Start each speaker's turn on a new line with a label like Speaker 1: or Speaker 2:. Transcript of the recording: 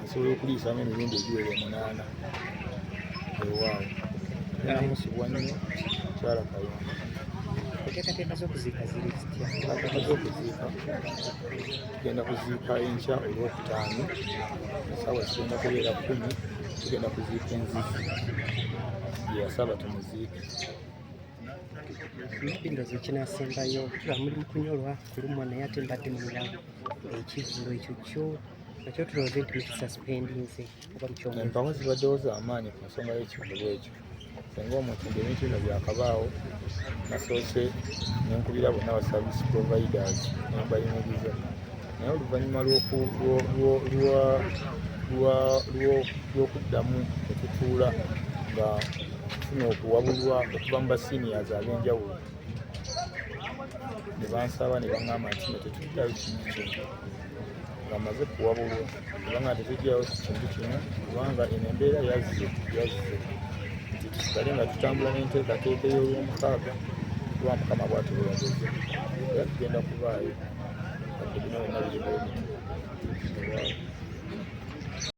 Speaker 1: nsobola okuliisamu emirundi egiwera 8 ewaawo. Namusibwa nnyo mukyala Kayongo.
Speaker 2: Enteekateeka z'okuziika ziri zitya?
Speaker 1: Enteekateeka z'okuziika tugenda kuziika enkya Olwokutaano essaawa zigenda kubeera 10 tugenda kuziika enzizi gye yasaba tumuziike.
Speaker 2: Maybe ndowooza ekinaasembayo kiba muli mu kunyolwa kulumwa naye ate mbadde mulina ekivvulo ekyo kyo nakyo tulowooze nti mukisuspendinze oba mukyongeza.
Speaker 1: Empawa zibaddewo z'amaanyi ku nsonga y'ekivvulo ekyo. Singa omuntu ng'ebintu bino byakabaawo nasoose ne nkubira bonna ba service providers ne mbayimiriza. Naye oluvannyuma lw'okuddamu okutuula nga tufuna okuwabulwa okuva mu baseniors ab'enjawulo ne bansaba ne baŋŋamba nti no tetuddayo kintu kino nga maze kuwabulwa kubanga tetugyayo kintu kino kubanga eno embeera yazze nti tusigale nga tutambula n'enteekateeka ey'Olwomukaaga kuba Mukama bw'atubeerageze era tugenda kuvaayo wadde bino byonna biri bwe biti.